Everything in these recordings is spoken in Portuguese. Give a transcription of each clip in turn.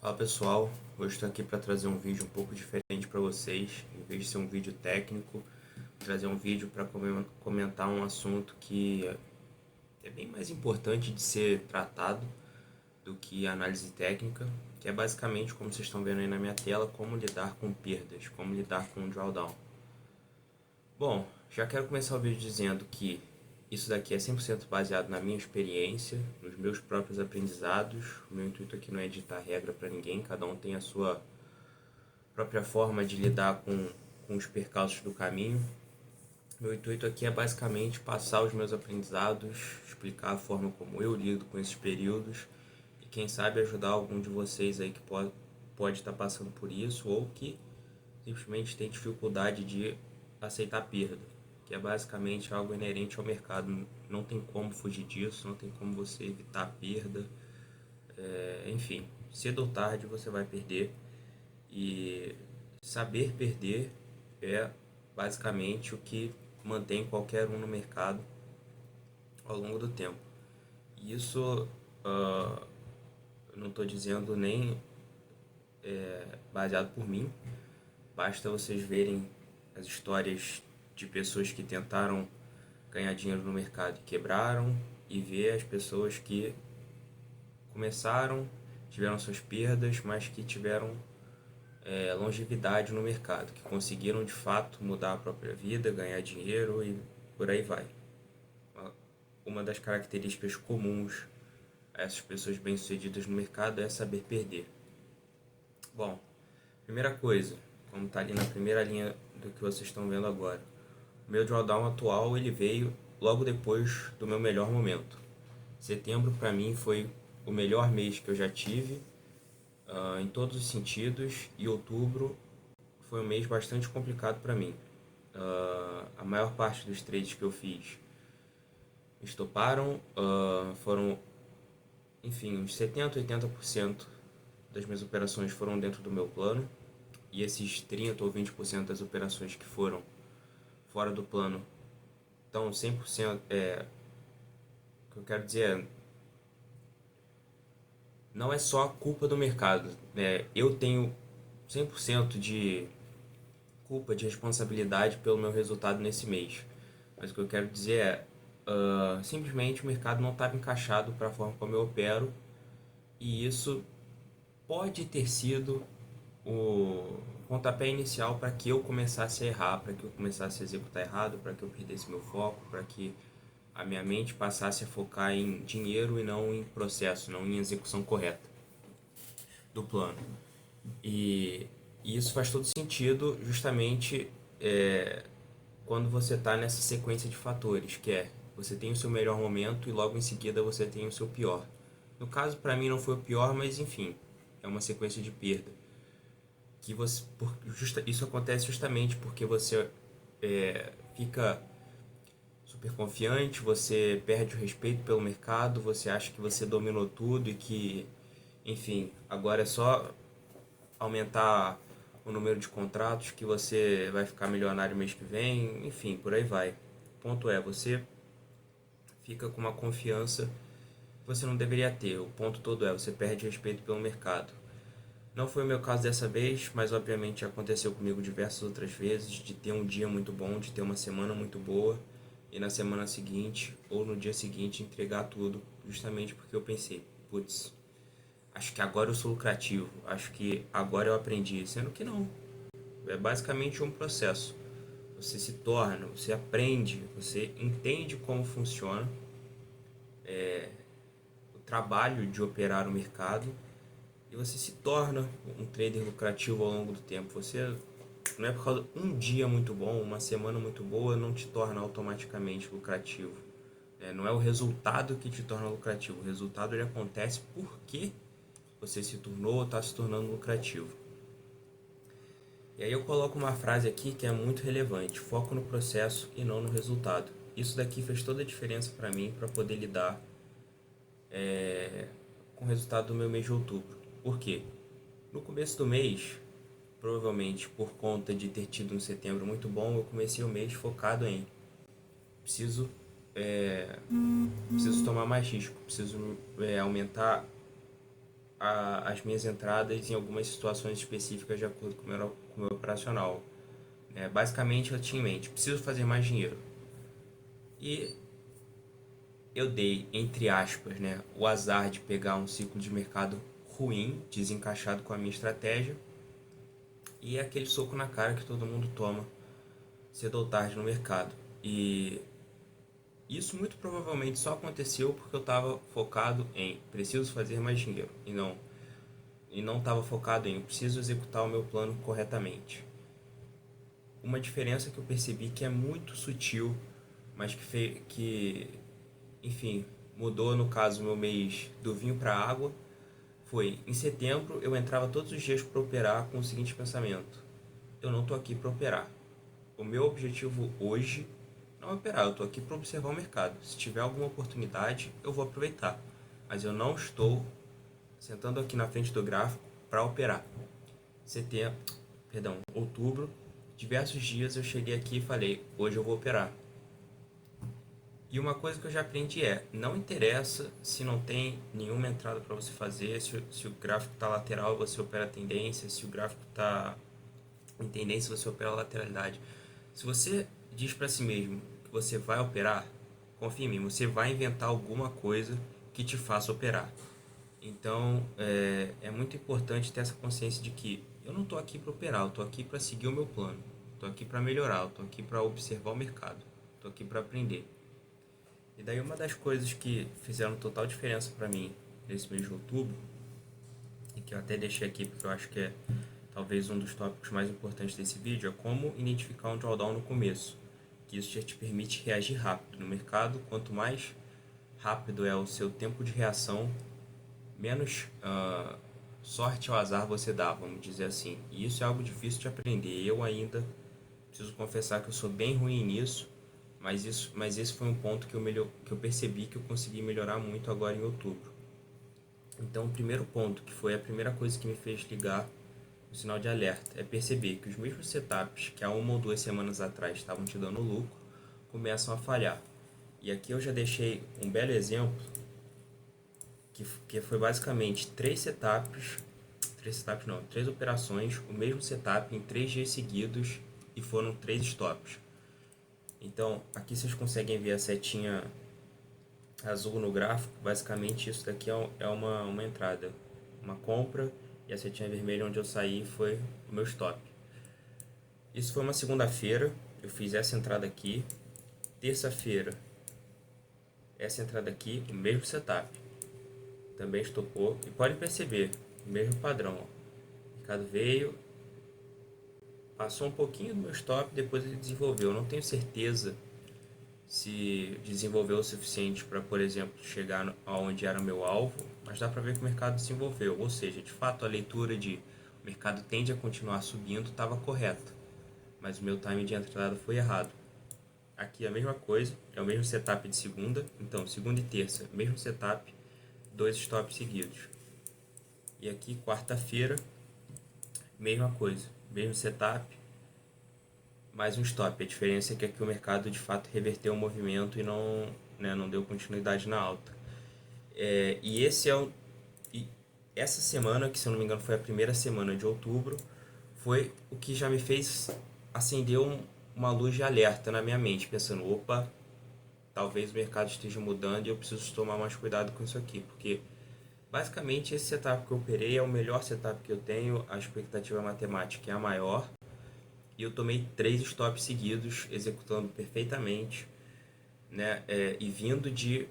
Fala pessoal, hoje estou aqui para trazer um vídeo um pouco diferente para vocês. Em vez de ser um vídeo técnico, vou trazer um vídeo para comentar um assunto que é bem mais importante de ser tratado do que a análise técnica, que é basicamente, como vocês estão vendo aí na minha tela, como lidar com perdas, como lidar com drawdown. Bom, já quero começar o vídeo dizendo que isso daqui é 100% baseado na minha experiência, nos meus próprios aprendizados. O meu intuito aqui não é ditar regra para ninguém, cada um tem a sua própria forma de lidar com os percalços do caminho. Meu intuito aqui é basicamente passar os meus aprendizados, explicar a forma como eu lido com esses períodos e quem sabe ajudar algum de vocês aí que pode estar passando por isso ou que simplesmente tem dificuldade de aceitar perda, que é basicamente algo inerente ao mercado. Não tem como fugir disso, não tem como você evitar a perda. Enfim, cedo ou tarde você vai perder e saber perder é basicamente o que mantém qualquer um no mercado ao longo do tempo. E isso eu não estou dizendo nem baseado por mim, basta vocês verem as histórias de pessoas que tentaram ganhar dinheiro no mercado e quebraram, e ver as pessoas que começaram, tiveram suas perdas, mas que tiveram longevidade no mercado, que conseguiram de fato mudar a própria vida, ganhar dinheiro e por aí vai. Uma das características comuns a essas pessoas bem-sucedidas no mercado é saber perder. Bom, primeira coisa, como está ali na primeira linha do que vocês estão vendo agora, o meu drawdown atual ele veio logo depois do meu melhor momento. Setembro para mim foi o melhor mês que eu já tive, em todos os sentidos, e outubro foi um mês bastante complicado para mim. A maior parte dos trades que eu fiz estoparam, foram, enfim, uns 70, 80% das minhas operações foram dentro do meu plano, e esses 30 ou 20% das operações que foram fora do plano estão 100%. O que eu quero dizer é, não é só a culpa do mercado, eu tenho 100% de culpa, de responsabilidade pelo meu resultado nesse mês. Mas o que eu quero dizer é, simplesmente o mercado não estava encaixado para a forma como eu opero, e isso pode ter sido o pontapé inicial para que eu começasse a errar, para que eu começasse a executar errado, para que eu perdesse meu foco, para que a minha mente passasse a focar em dinheiro e não em processo, não em execução correta do plano. E isso faz todo sentido justamente quando você está nessa sequência de fatores, que é você tem o seu melhor momento e logo em seguida você tem o seu pior. No caso, para mim não foi o pior, mas enfim, é uma sequência de perda. Que você, isso acontece justamente porque você fica super confiante, você perde o respeito pelo mercado, você acha que você dominou tudo e que, enfim, agora é só aumentar o número de contratos que você vai ficar milionário mês que vem, enfim, por aí vai. O ponto é, você fica com uma confiança que você não deveria ter. O ponto todo é, você perde respeito pelo mercado. Não foi o meu caso dessa vez, mas obviamente aconteceu comigo diversas outras vezes, de ter um dia muito bom, de ter uma semana muito boa, e na semana seguinte ou no dia seguinte entregar tudo, justamente porque eu pensei, putz, acho que agora eu sou lucrativo, acho que agora eu aprendi, sendo que não. É basicamente um processo. Você se torna, você aprende, você entende como funciona o trabalho de operar o mercado e você se torna um trader lucrativo ao longo do tempo. Você não é por causa de um dia muito bom, uma semana muito boa, não te torna automaticamente lucrativo. Não é o resultado que te torna lucrativo. O resultado ele acontece porque você se tornou ou está se tornando lucrativo. E aí eu coloco uma frase aqui que é muito relevante: foco no processo e não no resultado. Isso daqui fez toda a diferença para mim para poder lidar com o resultado do meu mês de outubro. Por quê? No começo do mês, provavelmente por conta de ter tido um setembro muito bom, eu comecei o mês focado em preciso preciso tomar mais risco, preciso aumentar as minhas entradas em algumas situações específicas de acordo com o meu operacional. Basicamente eu tinha em mente, preciso fazer mais dinheiro. E eu dei, entre aspas, o azar de pegar um ciclo de mercado ruim, desencaixado com a minha estratégia, e é aquele soco na cara que todo mundo toma cedo ou tarde no mercado. E isso muito provavelmente só aconteceu porque eu estava focado em preciso fazer mais dinheiro e não estava focado em preciso executar o meu plano corretamente. Uma diferença que eu percebi que é muito sutil, mas que enfim, mudou no caso o meu mês do vinho para a água, foi em setembro eu entrava todos os dias para operar com o seguinte pensamento: eu não estou aqui para operar. O meu objetivo hoje não é operar, eu estou aqui para observar o mercado. Se tiver alguma oportunidade, eu vou aproveitar. Mas eu não estou sentando aqui na frente do gráfico para operar. Outubro, diversos dias eu cheguei aqui e falei: hoje eu vou operar. E uma coisa que eu já aprendi é, não interessa se não tem nenhuma entrada para você fazer, se o gráfico está lateral você opera a tendência, se o gráfico está em tendência você opera a lateralidade. Se você diz para si mesmo que você vai operar, confia em mim, você vai inventar alguma coisa que te faça operar. Então é muito importante ter essa consciência de que eu não estou aqui para operar, eu estou aqui para seguir o meu plano, estou aqui para melhorar, eu estou aqui para observar o mercado, estou aqui para aprender. E daí uma das coisas que fizeram total diferença para mim nesse mês de outubro, e que eu até deixei aqui porque eu acho que é talvez um dos tópicos mais importantes desse vídeo, é como identificar um drawdown no começo, que isso já te permite reagir rápido no mercado. Quanto mais rápido é o seu tempo de reação, menos sorte ao azar você dá, vamos dizer assim. E isso é algo difícil de aprender. Eu ainda preciso confessar que eu sou bem ruim nisso, mas esse foi um ponto que eu percebi que eu consegui melhorar muito agora em outubro. Então, o primeiro ponto, que foi a primeira coisa que me fez ligar o sinal de alerta, é perceber que os mesmos setups que há 1 ou 2 semanas atrás estavam te dando lucro, começam a falhar. E aqui eu já deixei um belo exemplo, que foi basicamente 3 operações, o mesmo setup em 3 dias seguidos, e foram 3 stops. Então, aqui vocês conseguem ver a setinha azul no gráfico. Basicamente, isso daqui é uma entrada, uma compra, e a setinha vermelha onde eu saí foi o meu stop. Isso foi uma segunda-feira, eu fiz essa entrada aqui. Terça-feira, essa entrada aqui, o mesmo setup, também estopou. E podem perceber, o mesmo padrão. O mercado veio, passou um pouquinho do meu stop, depois ele desenvolveu. Eu não tenho certeza se desenvolveu o suficiente para, por exemplo, chegar aonde era o meu alvo, mas dá para ver que o mercado desenvolveu. Ou seja, de fato, a leitura de o mercado tende a continuar subindo estava correta, mas o meu timing de entrada foi errado. Aqui a mesma coisa, é o mesmo setup de segunda, então segunda e terça, mesmo setup, 2 stops seguidos. E aqui quarta-feira, mesma coisa, mesmo setup, mais um stop. A diferença é que aqui o mercado de fato reverteu o movimento e não deu continuidade na alta. E essa semana, que se eu não me engano foi a primeira semana de outubro, foi o que já me fez acender uma luz de alerta na minha mente, pensando, opa, talvez o mercado esteja mudando e eu preciso tomar mais cuidado com isso aqui, porque basicamente esse setup que eu operei é o melhor setup que eu tenho, a expectativa matemática é a maior, e eu tomei 3 stops seguidos, executando perfeitamente, e vindo de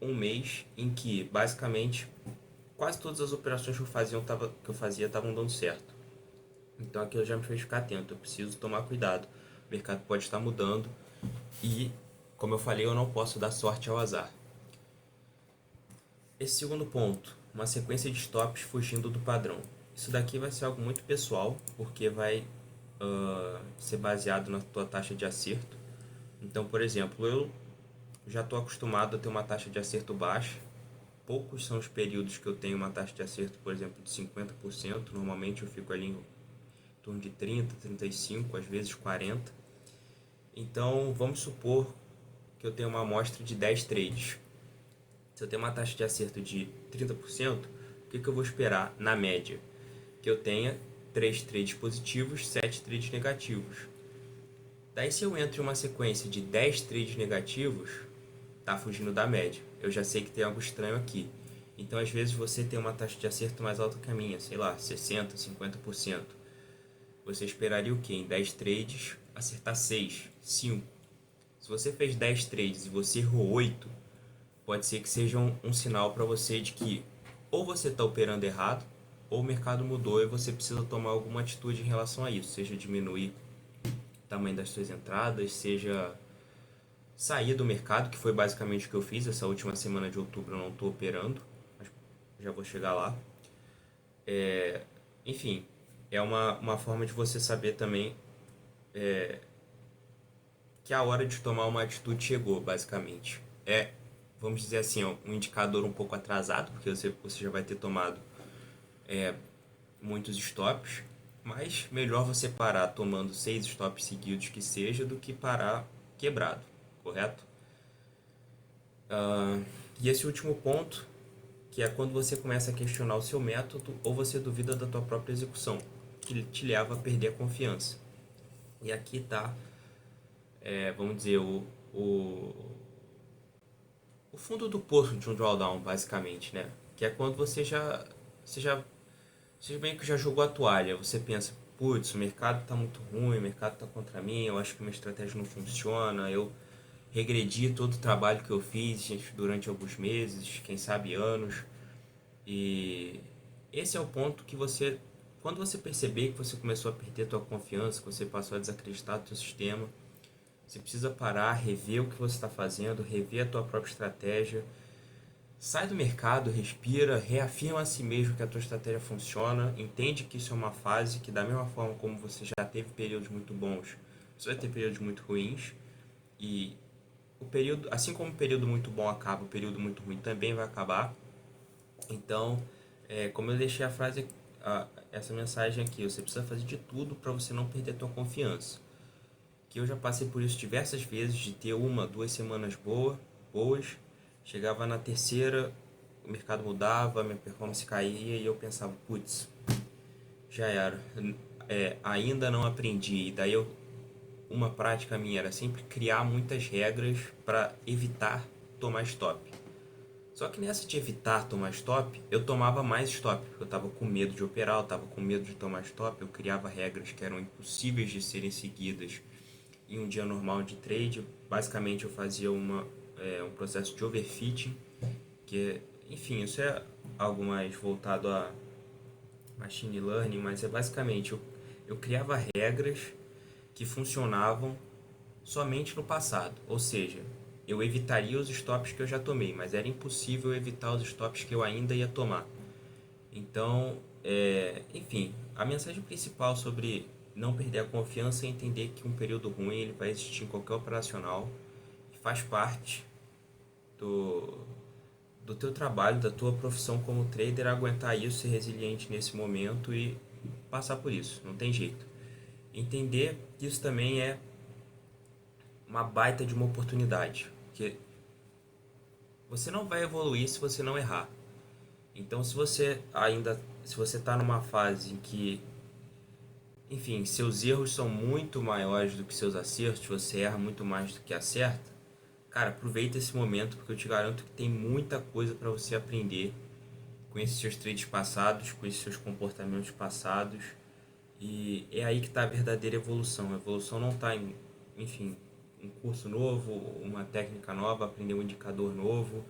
um mês em que basicamente quase todas as operações que eu fazia estavam dando certo. Então aquilo já me fez ficar atento, eu preciso tomar cuidado, o mercado pode estar mudando e, como eu falei, eu não posso dar sorte ao azar. Esse segundo ponto, uma sequência de stops fugindo do padrão. Isso daqui vai ser algo muito pessoal, porque vai ser baseado na tua taxa de acerto. Então, por exemplo, eu já estou acostumado a ter uma taxa de acerto baixa. Poucos são os períodos que eu tenho uma taxa de acerto, por exemplo, de 50%. Normalmente eu fico ali em torno de 30, 35, às vezes 40. Então, vamos supor que eu tenho uma amostra de 10 trades. Se eu tenho uma taxa de acerto de 30%, o que eu vou esperar na média? Que eu tenha 3 trades positivos, 7 trades negativos. Daí se eu entro em uma sequência de 10 trades negativos, tá fugindo da média. Eu já sei que tem algo estranho aqui. Então às vezes você tem uma taxa de acerto mais alta que a minha, sei lá, 60%, 50%. Você esperaria o quê? Em 10 trades, acertar 6, 5. Se você fez 10 trades e você errou 8, pode ser que seja um sinal para você de que ou você está operando errado, ou o mercado mudou e você precisa tomar alguma atitude em relação a isso, seja diminuir o tamanho das suas entradas, seja sair do mercado, que foi basicamente o que eu fiz. Essa última semana de outubro eu não estou operando, mas já vou chegar lá. Enfim, é uma forma de você saber também que a hora de tomar uma atitude chegou, basicamente. Vamos dizer assim, um indicador um pouco atrasado, porque você já vai ter tomado muitos stops, mas melhor você parar tomando 6 stops seguidos que seja do que parar quebrado, correto? E esse último ponto, que é quando você começa a questionar o seu método ou você duvida da tua própria execução, que te leva a perder a confiança. E aqui está, vamos dizer, o fundo do poço de um drawdown, basicamente, né? Que é quando você meio que já jogou a toalha. Você pensa, putz, o mercado tá muito ruim, o mercado tá contra mim, eu acho que minha estratégia não funciona, eu regredi todo o trabalho que eu fiz durante alguns meses, quem sabe anos. E esse é o ponto que quando você perceber que você começou a perder a tua confiança, que você passou a desacreditar do teu sistema, você precisa parar, rever o que você está fazendo, rever a tua própria estratégia. Sai do mercado, respira, reafirma a si mesmo que a tua estratégia funciona, entende que isso é uma fase, que da mesma forma como você já teve períodos muito bons, você vai ter períodos muito ruins, e o período, assim como o período muito bom acaba, o período muito ruim também vai acabar. Então, como eu deixei essa mensagem aqui, você precisa fazer de tudo para você não perder a tua confiança. Que eu já passei por isso diversas vezes, de ter 1, 2 semanas boas, chegava na terceira, o mercado mudava, minha performance caía e eu pensava, putz, já era, ainda não aprendi. E daí uma prática minha era sempre criar muitas regras para evitar tomar stop. Só que nessa de evitar tomar stop, eu tomava mais stop, porque eu estava com medo de operar, eu estava com medo de tomar stop, eu criava regras que eram impossíveis de serem seguidas em um dia normal de trade. Basicamente eu fazia um processo de overfitting, enfim, isso é algo mais voltado a machine learning, mas basicamente eu criava regras que funcionavam somente no passado, ou seja, eu evitaria os stops que eu já tomei, mas era impossível evitar os stops que eu ainda ia tomar. Então, enfim, a mensagem principal sobre não perder a confiança é entender que um período ruim ele vai existir em qualquer operacional, e faz parte do teu trabalho, da tua profissão como trader, aguentar isso, ser resiliente nesse momento e passar por isso, não tem jeito. Entender que isso também é uma baita de uma oportunidade, porque você não vai evoluir se você não errar. Então se você está numa fase em que, enfim, seus erros são muito maiores do que seus acertos, você erra muito mais do que acerta, cara, aproveita esse momento, porque eu te garanto que tem muita coisa para você aprender com esses seus trades passados, com esses seus comportamentos passados, e é aí que está a verdadeira evolução. A evolução não está em, enfim, um curso novo, uma técnica nova, aprender um indicador novo.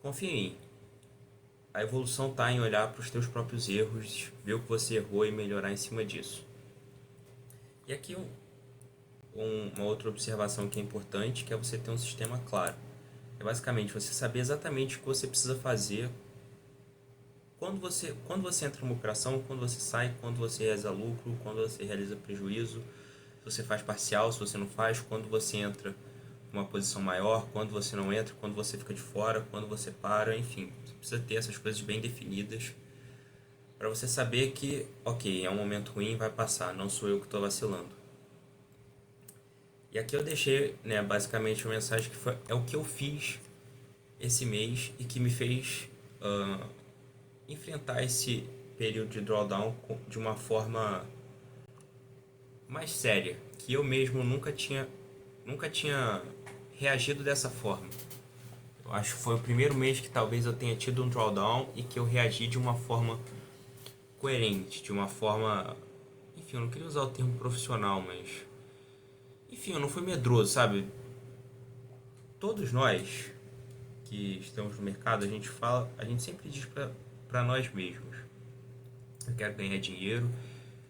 Confia em mim. A evolução está em olhar para os teus próprios erros, ver o que você errou e melhorar em cima disso. E aqui uma outra observação que é importante, que é você ter um sistema claro. É basicamente você saber exatamente o que você precisa fazer quando você entra numa operação, quando você sai, quando você realiza lucro, quando você realiza prejuízo, se você faz parcial, se você não faz, quando você entra numa posição maior, quando você não entra, quando você fica de fora, quando você para, enfim, você precisa ter essas coisas bem definidas para você saber que, ok, é um momento ruim, vai passar, não sou eu que estou vacilando. E aqui eu deixei, né, basicamente uma mensagem que é o que eu fiz esse mês e que me fez enfrentar esse período de drawdown de uma forma mais séria, que eu mesmo nunca tinha reagido dessa forma. Eu acho que foi o primeiro mês que talvez eu tenha tido um drawdown e que eu reagi de uma forma coerente, de uma forma, enfim, eu não queria usar o termo profissional, mas enfim, eu não fui medroso, sabe? Todos nós que estamos no mercado, a gente sempre diz para nós mesmos: eu quero ganhar dinheiro,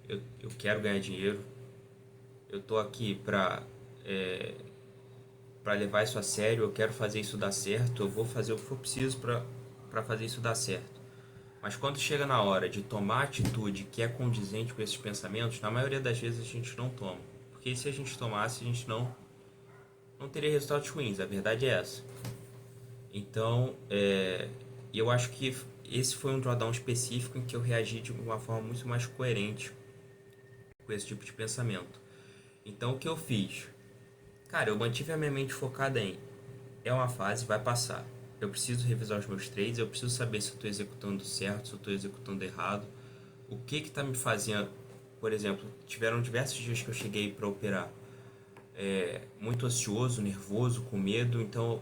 eu quero ganhar dinheiro, eu tô aqui para levar isso a sério, eu quero fazer isso dar certo, eu vou fazer o que for preciso para fazer isso dar certo. Mas quando chega na hora de tomar atitude que é condizente com esses pensamentos, na maioria das vezes a gente não toma. Porque se a gente tomasse, a gente não teria resultados ruins, a verdade é essa. Então, eu acho que esse foi um drawdown específico em que eu reagi de uma forma muito mais coerente com esse tipo de pensamento. Então, o que eu fiz? Cara, eu mantive a minha mente focada em: é uma fase, vai passar. Eu preciso revisar os meus trades, eu preciso saber se eu estou executando certo, se eu estou executando errado. O que está me fazendo... Por exemplo, tiveram diversos dias que eu cheguei para operar muito ansioso, nervoso, com medo, então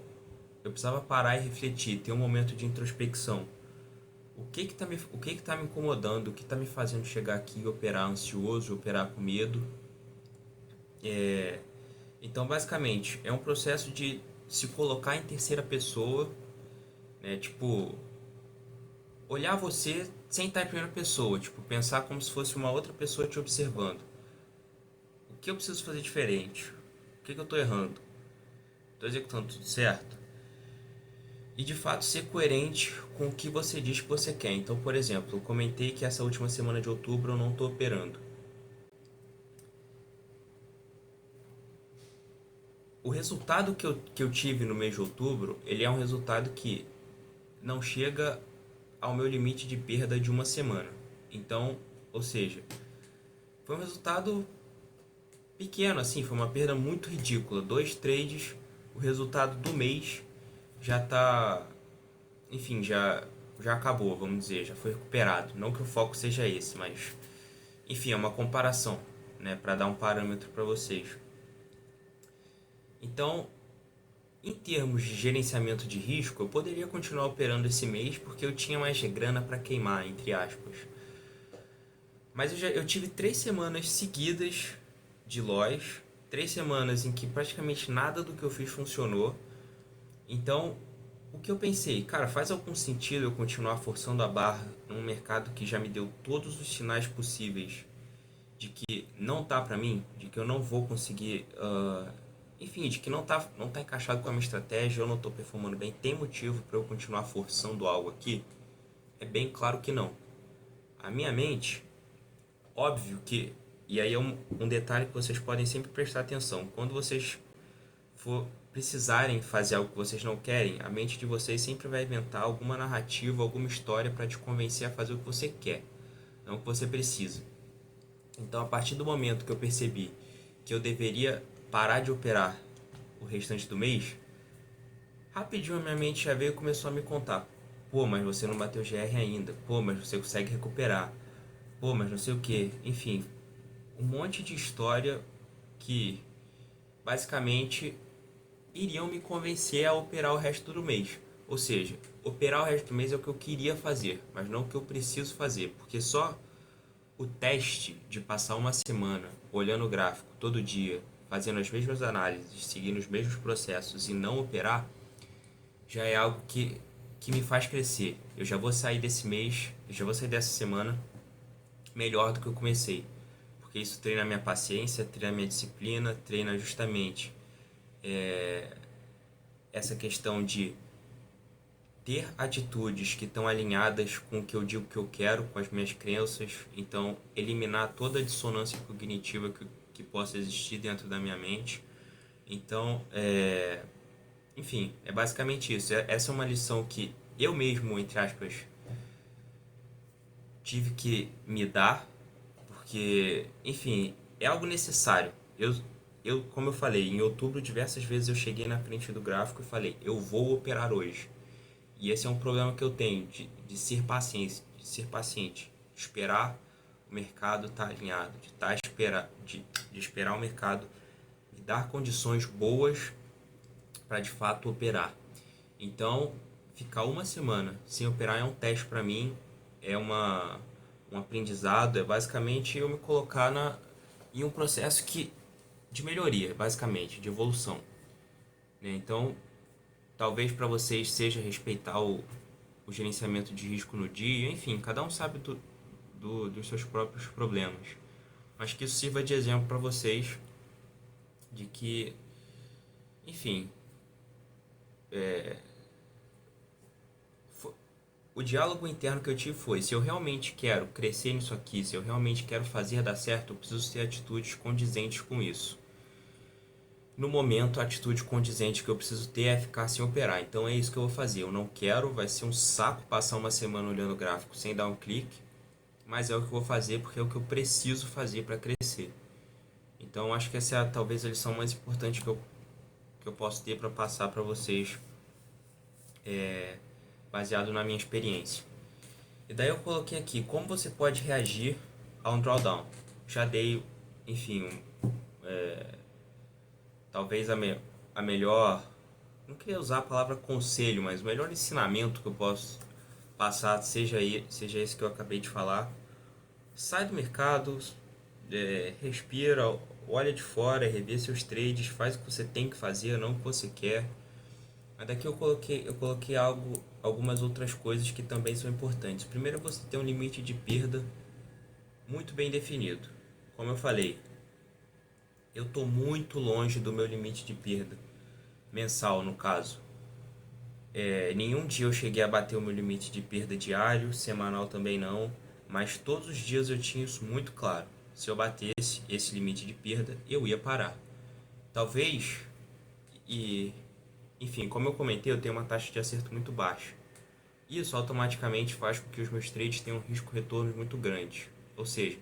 eu precisava parar e refletir, ter um momento de introspecção. O que tá me incomodando, o que está me fazendo chegar aqui e operar ansioso, operar com medo? Então, basicamente, é um processo de se colocar em terceira pessoa, né? Tipo, olhar você sem estar em primeira pessoa, tipo, pensar como se fosse uma outra pessoa te observando. O que eu preciso fazer diferente? O que eu estou errando? Estou executando tudo certo? E de fato ser coerente com o que você diz que você quer. Então, por exemplo, eu comentei que essa última semana de outubro eu não estou operando. O resultado que eu tive no mês de outubro, ele é um resultado que não chega ao meu limite de perda de uma semana. Então, ou seja, foi um resultado pequeno, assim, foi uma perda muito ridícula. 2 trades, o resultado do mês já tá, enfim, já acabou, vamos dizer, já foi recuperado. Não que o foco seja esse, mas enfim, é uma comparação, né, para dar um parâmetro para vocês. Então, em termos de gerenciamento de risco, eu poderia continuar operando esse mês porque eu tinha mais grana para queimar, entre aspas. Mas eu tive 3 semanas seguidas de loss, 3 semanas em que praticamente nada do que eu fiz funcionou. Então, o que eu pensei? Cara, faz algum sentido eu continuar forçando a barra num mercado que já me deu todos os sinais possíveis de que não tá pra mim, de que eu não vou conseguir, enfim, de que não tá encaixado com a minha estratégia, eu não tô performando bem, tem motivo para eu continuar forçando algo aqui? É bem claro que não. A minha mente, óbvio que, e aí é um detalhe que vocês podem sempre prestar atenção, quando vocês for precisarem fazer algo que vocês não querem, a mente de vocês sempre vai inventar alguma narrativa, alguma história para te convencer a fazer o que você quer, não o que você precisa. Então, a partir do momento que eu percebi que eu deveria parar de operar o restante do mês, rapidinho a minha mente já veio e começou a me contar: pô, mas você não bateu GR ainda, pô, mas você consegue recuperar, pô, mas não sei o que, enfim, um monte de história que basicamente iriam me convencer a operar o resto do mês. Ou seja, operar o resto do mês é o que eu queria fazer, mas não o que eu preciso fazer, porque só o teste de passar uma semana olhando o gráfico todo dia, fazendo as mesmas análises, seguindo os mesmos processos e não operar, já é algo que me faz crescer. Eu já vou sair desse mês, eu já vou sair dessa semana melhor do que eu comecei. Porque isso treina a minha paciência, treina a minha disciplina, treina justamente essa questão de ter atitudes que estão alinhadas com o que eu digo que eu quero, com as minhas crenças. Então, eliminar toda a dissonância cognitiva que possa existir dentro da minha mente. Então, enfim, é basicamente isso. Essa é uma lição que eu mesmo, entre aspas, tive que me dar, porque, enfim, é algo necessário. Como eu falei, em outubro diversas vezes eu cheguei na frente do gráfico e falei: eu vou operar hoje. E esse é um problema que eu tenho de ser paciente, de esperar o mercado estar alinhado, de esperar o mercado me dar condições boas para de fato operar. Então, ficar uma semana sem operar é um teste para mim, é um aprendizado, é basicamente eu me colocar em um processo de melhoria, basicamente, de evolução. Né? Então, talvez para vocês seja respeitar o gerenciamento de risco no dia, enfim, cada um sabe dos seus próprios problemas. Mas que isso sirva de exemplo para vocês de que, enfim, o diálogo interno que eu tive foi: se eu realmente quero crescer nisso aqui, se eu realmente quero fazer dar certo, eu preciso ter atitudes condizentes com isso. No momento, a atitude condizente que eu preciso ter é ficar sem operar. Então é isso que eu vou fazer. Eu não quero, vai ser um saco passar uma semana olhando o gráfico sem dar um clique, mas é o que eu vou fazer porque é o que eu preciso fazer para crescer. Então acho que essa é talvez a lição mais importante que eu posso ter para passar para vocês, baseado na minha experiência. E daí eu coloquei aqui como você pode reagir a um drawdown. Já dei, enfim, talvez a melhor, não queria usar a palavra conselho, mas o melhor ensinamento que eu posso passar seja esse que eu acabei de falar. Sai do mercado, respira, olha de fora, revê seus trades, faz o que você tem que fazer, não o que você quer. Mas daqui eu coloquei algumas outras coisas que também são importantes. Primeiro, você ter um limite de perda muito bem definido. Como eu falei, eu estou muito longe do meu limite de perda mensal, no caso. Nenhum dia eu cheguei a bater o meu limite de perda diário, semanal também não, mas todos os dias eu tinha isso muito claro. Se eu batesse esse limite de perda, eu ia parar. Talvez, e enfim, como eu comentei, eu tenho uma taxa de acerto muito baixa. Isso automaticamente faz com que os meus trades tenham risco-retorno muito grandes. Ou seja,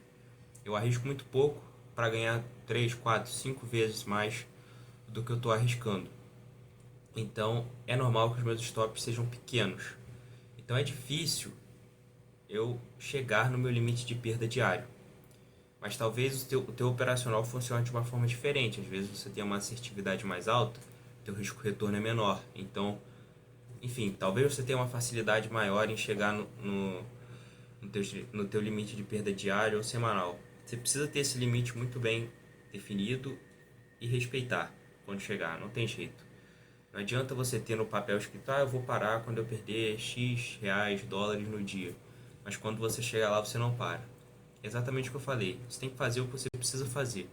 eu arrisco muito pouco para ganhar 3, 4, 5 vezes mais do que eu estou arriscando. Então é normal que os meus stops sejam pequenos. Então é difícil eu chegar no meu limite de perda diário. Mas talvez o teu operacional funcione de uma forma diferente. Às vezes você tem uma assertividade mais alta, teu risco-retorno é menor. Então, enfim, talvez você tenha uma facilidade maior em chegar no teu limite de perda diário ou semanal. Você precisa ter esse limite muito bem definido e respeitar quando chegar, não tem jeito. Não adianta você ter no papel escrito: eu vou parar quando eu perder X reais, dólares no dia. Mas quando você chegar lá, você não para. É exatamente o que eu falei. Você tem que fazer o que você precisa fazer,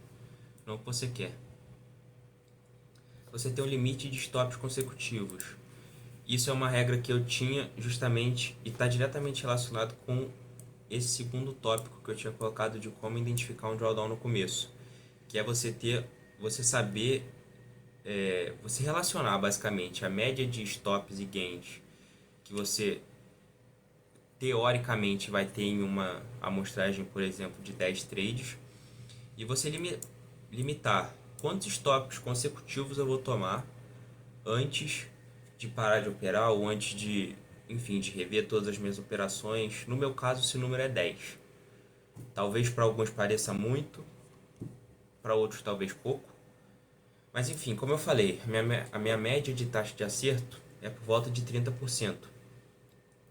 não o que você quer. Você tem um limite de stops consecutivos. Isso é uma regra que eu tinha justamente e está diretamente relacionado com esse segundo tópico que eu tinha colocado de como identificar um drawdown no começo, que é você saber, você relacionar basicamente a média de stops e gains que você teoricamente vai ter em uma amostragem, por exemplo, de 10 trades, e você limitar quantos stops consecutivos eu vou tomar antes de parar de operar ou antes de, enfim, de rever todas as minhas operações. No meu caso, esse número é 10. Talvez para alguns pareça muito, para outros talvez pouco. Mas enfim, como eu falei, a minha média de taxa de acerto é por volta de 30%.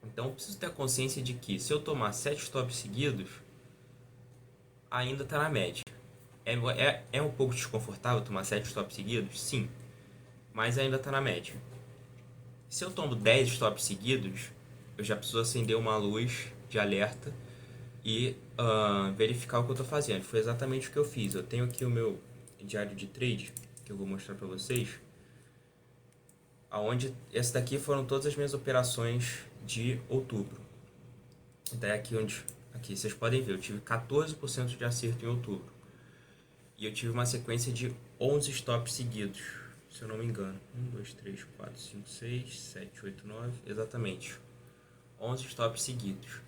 Então eu preciso ter a consciência de que se eu tomar 7 stops seguidos, ainda está na média. É um pouco desconfortável tomar 7 stops seguidos? Sim, mas ainda está na média. Se eu tomo 10 stops seguidos, eu já preciso acender uma luz de alerta e verificar o que eu estou fazendo. Foi exatamente o que eu fiz. Eu tenho aqui o meu diário de trade, que eu vou mostrar para vocês, aonde essa daqui foram todas as minhas operações de outubro. Até aqui aqui vocês podem ver, eu tive 14% de acerto em outubro. E eu tive uma sequência de 11 stops seguidos, se eu não me engano. 1, 2, 3, 4, 5, 6, 7, 8, 9, exatamente. 11 stops seguidos.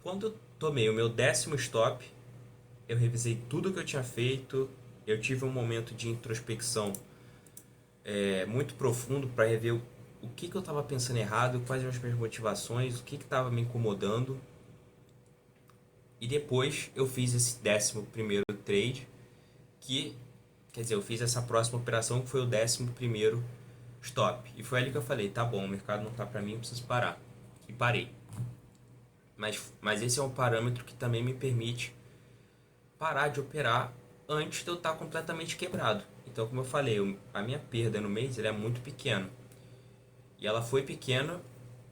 Quando eu tomei o meu 10º stop, eu revisei tudo que eu tinha feito. Eu tive um momento de introspecção muito profundo para rever o que eu estava pensando errado, quais eram as minhas motivações, o que estava me incomodando. E depois eu fiz esse 11º trade, quer dizer, eu fiz essa próxima operação que foi o 11º stop. E foi ali que eu falei, tá bom, o mercado não tá para mim, eu preciso parar. E parei. Mas esse é um parâmetro que também me permite parar de operar antes de eu estar completamente quebrado. Então, como eu falei, a minha perda no mês é muito pequena. E ela foi pequena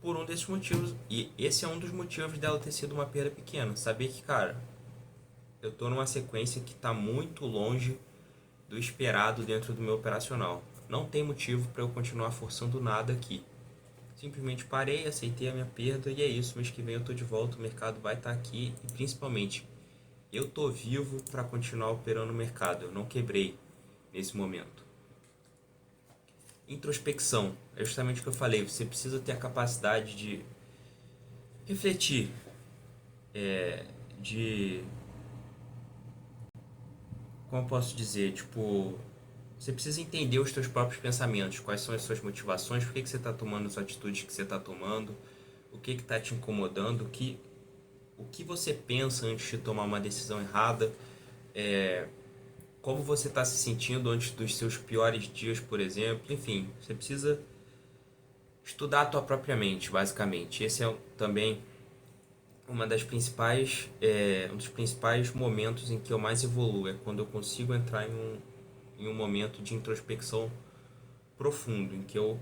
por um desses motivos. E esse é um dos motivos dela ter sido uma perda pequena. Saber que, cara, eu tô numa sequência que está muito longe do esperado dentro do meu operacional. Não tem motivo para eu continuar forçando nada aqui. Simplesmente parei, aceitei a minha perda e é isso. Mês que vem eu tô de volta, o mercado vai estar aqui e principalmente eu tô vivo para continuar operando no mercado. Eu não quebrei nesse momento. Introspecção, é justamente o que eu falei. Você precisa ter a capacidade de refletir, de, como eu posso dizer, tipo, você precisa entender os seus próprios pensamentos, quais são as suas motivações, por que você está tomando as atitudes que você está tomando, o que está te incomodando, o que você pensa antes de tomar uma decisão errada, como você está se sentindo antes dos seus piores dias, por exemplo. Enfim, você precisa estudar a tua própria mente, basicamente. Esse é também uma das principais, um dos principais momentos em que eu mais evoluo, é quando eu consigo entrar em um momento de introspecção profundo, em que eu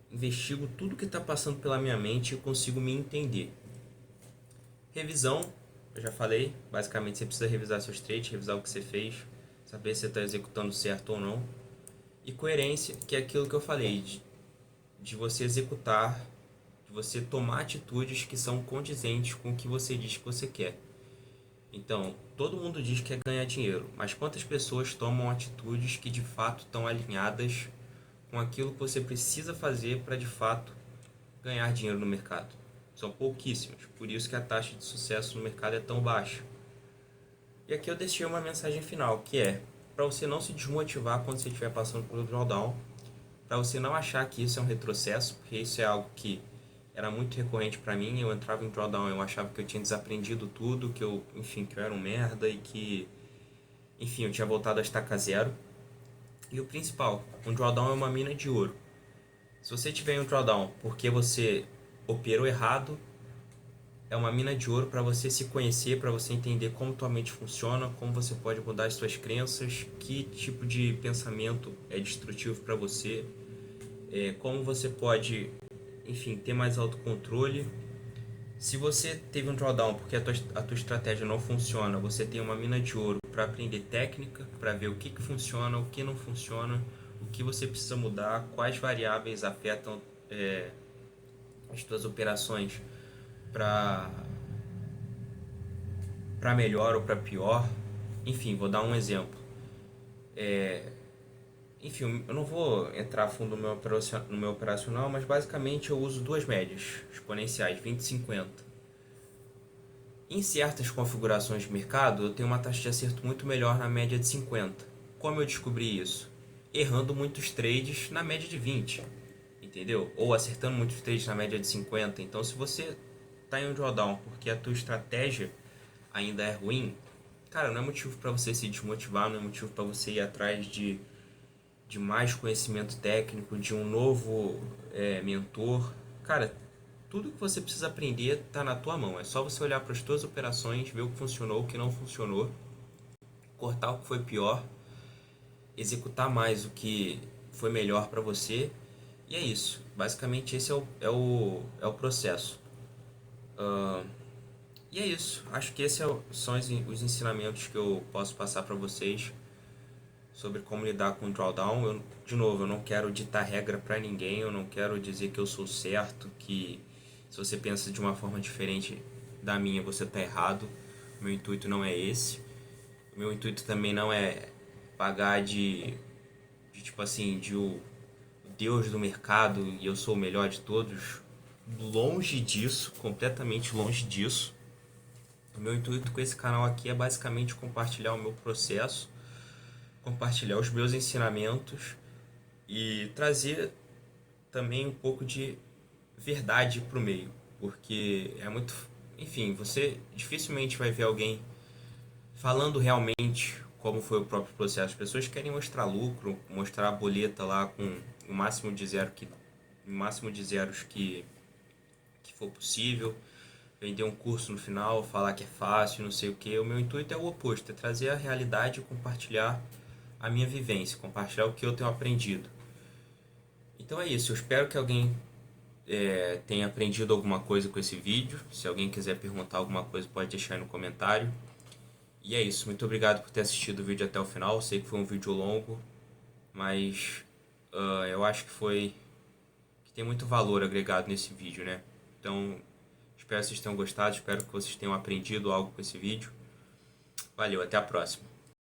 investigo tudo que está passando pela minha mente e eu consigo me entender. Revisão, eu já falei, basicamente você precisa revisar seus trades, revisar o que você fez, saber se você está executando certo ou não. E coerência, que é aquilo que eu falei, de você executar, de você tomar atitudes que são condizentes com o que você diz que você quer. Então, todo mundo diz que quer ganhar dinheiro, mas quantas pessoas tomam atitudes que de fato estão alinhadas com aquilo que você precisa fazer para de fato ganhar dinheiro no mercado? São pouquíssimas, por isso que a taxa de sucesso no mercado é tão baixa. E aqui eu deixei uma mensagem final, que é para você não se desmotivar quando você estiver passando pelo drawdown, para você não achar que isso é um retrocesso, porque isso é algo que era muito recorrente para mim. Eu entrava em drawdown, eu achava que eu tinha desaprendido tudo, que eu era um merda e que, enfim, eu tinha voltado a estaca zero. E o principal, um drawdown é uma mina de ouro. Se você tiver em um drawdown porque você operou errado, é uma mina de ouro para você se conhecer, para você entender como tua mente funciona, como você pode mudar as suas crenças, que tipo de pensamento é destrutivo para você, como você pode, enfim, ter mais autocontrole. Se você teve um drawdown porque a tua estratégia não funciona, você tem uma mina de ouro para aprender técnica, para ver o que funciona, o que não funciona, o que você precisa mudar, quais variáveis afetam as tuas operações para melhor ou para pior. Enfim, vou dar um exemplo. Enfim, eu não vou entrar a fundo no meu operacional, mas basicamente eu uso duas médias exponenciais, 20 e 50. Em certas configurações de mercado, eu tenho uma taxa de acerto muito melhor na média de 50. Como eu descobri isso? Errando muitos trades na média de 20, entendeu? Ou acertando muitos trades na média de 50. Então, se você está em um drawdown porque a tua estratégia ainda é ruim, cara, não é motivo para você se desmotivar, não é motivo para você ir atrás de mais conhecimento técnico, de um novo mentor. Cara, tudo que você precisa aprender está na tua mão. É só você olhar para as tuas operações, ver o que funcionou, o que não funcionou, cortar o que foi pior, executar mais o que foi melhor para você. E é isso. Basicamente esse é o processo. E é isso. Acho que esses são os ensinamentos que eu posso passar para vocês sobre como lidar com o drawdown. De novo, eu não quero ditar regra para ninguém, eu não quero dizer que eu sou certo, que se você pensa de uma forma diferente da minha, você está errado. Meu intuito não é esse. Meu intuito também não é pagar de tipo assim, de o Deus do mercado e eu sou o melhor de todos. Longe disso, completamente longe disso. O meu intuito com esse canal aqui é basicamente compartilhar o meu processo, compartilhar os meus ensinamentos e trazer também um pouco de verdade pro meio, porque é muito, enfim, você dificilmente vai ver alguém falando realmente como foi o próprio processo. As pessoas querem mostrar lucro, mostrar a boleta lá com o máximo de o máximo de zeros que for possível, vender um curso no final, falar que é fácil, não sei o que. O meu intuito é o oposto, é trazer a realidade e compartilhar a minha vivência, compartilhar o que eu tenho aprendido. Então é isso, eu espero que alguém tenha aprendido alguma coisa com esse vídeo. Se alguém quiser perguntar alguma coisa, pode deixar aí no comentário. E é isso, muito obrigado por ter assistido o vídeo até o final. Sei que foi um vídeo longo, mas eu acho que tem muito valor agregado nesse vídeo, né? Então, espero que vocês tenham gostado, espero que vocês tenham aprendido algo com esse vídeo. Valeu, até a próxima.